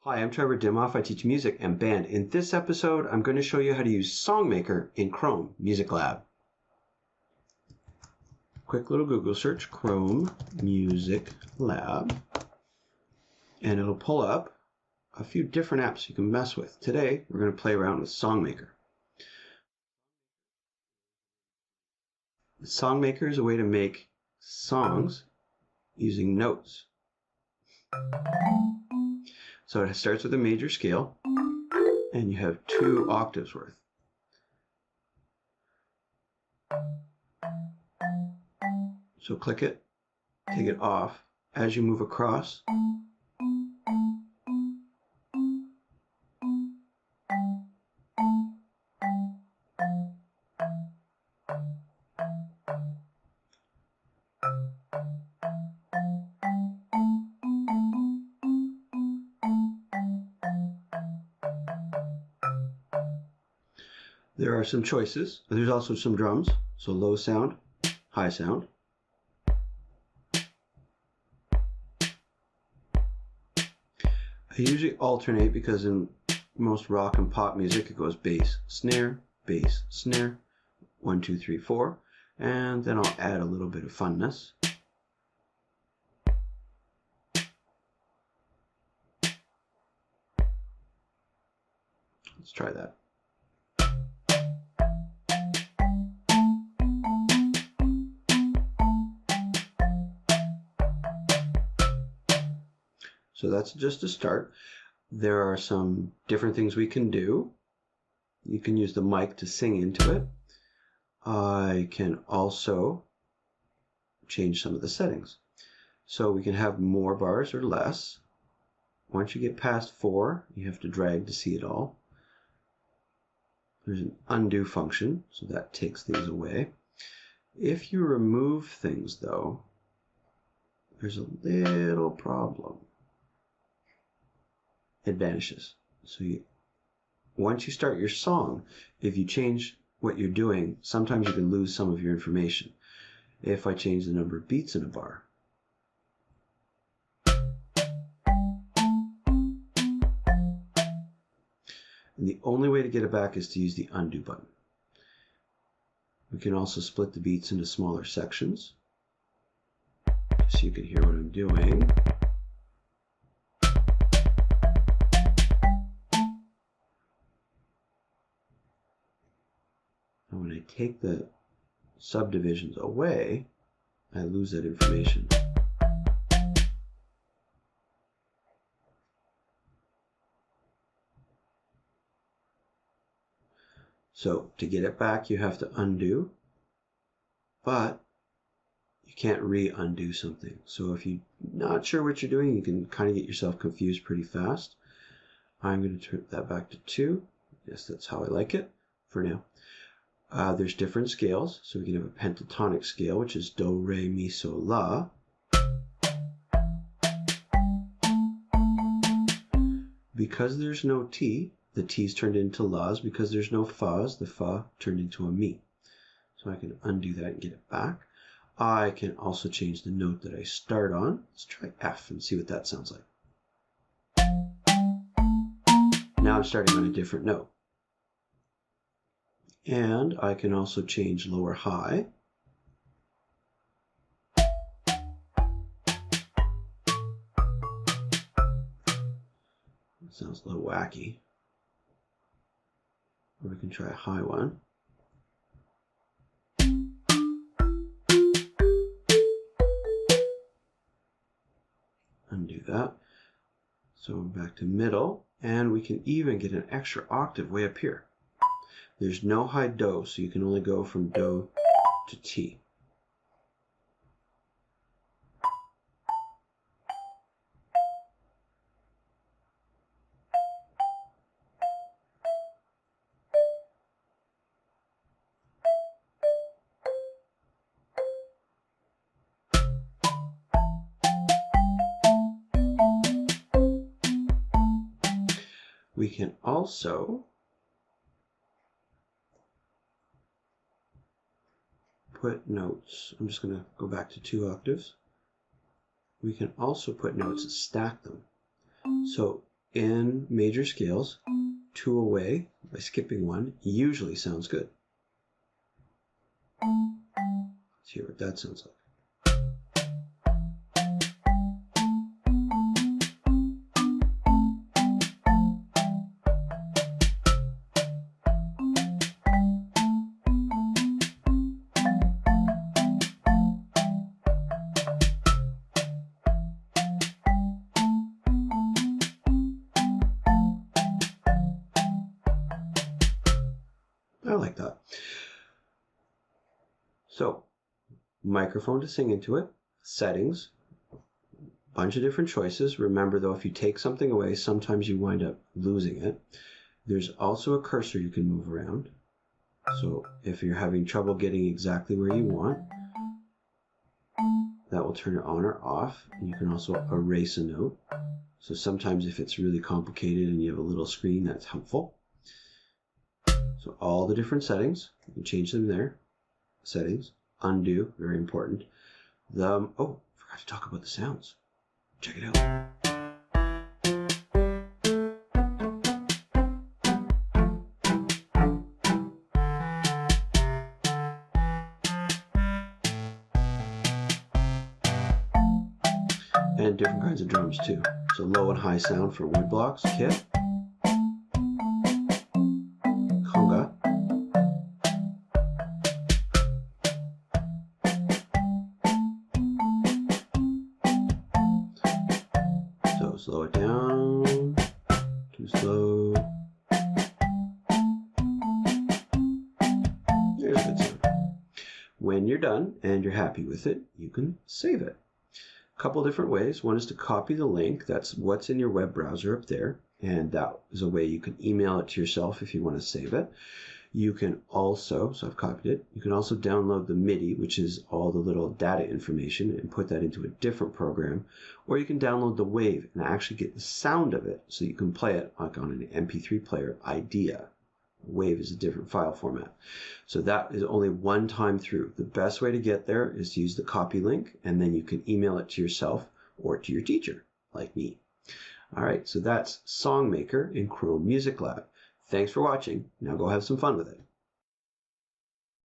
Hi, I'm Trevor Dimoff. I teach music and band. In this episode, I'm going to show you how to use Songmaker in Chrome Music Lab. Quick little Google search, Chrome Music Lab, and it'll pull up a few different apps you can mess with. Today, we're going to play around with Songmaker. Songmaker is a way to make songs using notes. So it starts with a major scale, and you have 2 octaves worth. So click it, take it off. As you move across, there are some choices. There's also some drums, so low sound, high sound. I usually alternate because in most rock and pop music it goes bass, snare, 1, 2, 3, 4, and then I'll add a little bit of funness. Let's try that. So that's just a start. There are some different things we can do. You can use the mic to sing into it. I can also change some of the settings. So we can have more bars or less. Once you get past 4, you have to drag to see it all. There's an undo function, so that takes things away. If you remove things though, there's a little problem. It vanishes. So once you start your song, if you change what you're doing, sometimes you can lose some of your information. If I change the number of beats in a bar, and the only way to get it back is to use the undo button. We can also split the beats into smaller sections so you can hear what I'm doing. And when I take the subdivisions away, I lose that information. So to get it back, you have to undo, but you can't re-undo something. So if you're not sure what you're doing, you can kind of get yourself confused pretty fast. I'm going to turn that back to 2. Yes, that's how I like it for now. There's different scales, so we can have a pentatonic scale, which is do, re, mi, so, la. Because there's no T, the T's turned into la's. Because there's no fa's, the fa turned into a mi. So I can undo that and get it back. I can also change the note that I start on. Let's try F and see what that sounds like. Now I'm starting on a different note. And I can also change lower high. It sounds a little wacky. Or we can try a high one. Undo that. So we're back to middle, and we can even get an extra octave way up here. There's no high do, so you can only go from do to T. We can also put notes. I'm just going to go back to 2 octaves. We can also put notes and stack them. So in major scales, 2 away by skipping 1 usually sounds good. Let's hear what that sounds like. I like that. So, microphone to sing into it, settings, bunch of different choices. Remember though, if you take something away, sometimes you wind up losing it. There's also a cursor you can move around. So if you're having trouble getting exactly where you want, that will turn it on or off. And you can also erase a note. So sometimes if it's really complicated and you have a little screen, that's helpful. So all the different settings, you can change them there. Settings, undo, very important. Oh, forgot to talk about the sounds. Check it out. And different kinds of drums too. So low and high sound for wood blocks, kit, conga, so slow it down, too slow. There's a good sound. When you're done and you're happy with it, you can save it. Couple different ways. One is to copy the link. That's what's in your web browser up there. And that is a way you can email it to yourself if you want to save it. You can also, so I've copied it, you can also download the MIDI, which is all the little data information, and put that into a different program. Or you can download the wave and actually get the sound of it so you can play it like on an MP3 player idea. Wave is a different file format. So that is only one time through. The best way to get there is to use the copy link, and then you can email it to yourself or to your teacher, like me. All right, so that's Songmaker in Chrome Music Lab. Thanks for watching. Now go have some fun with it.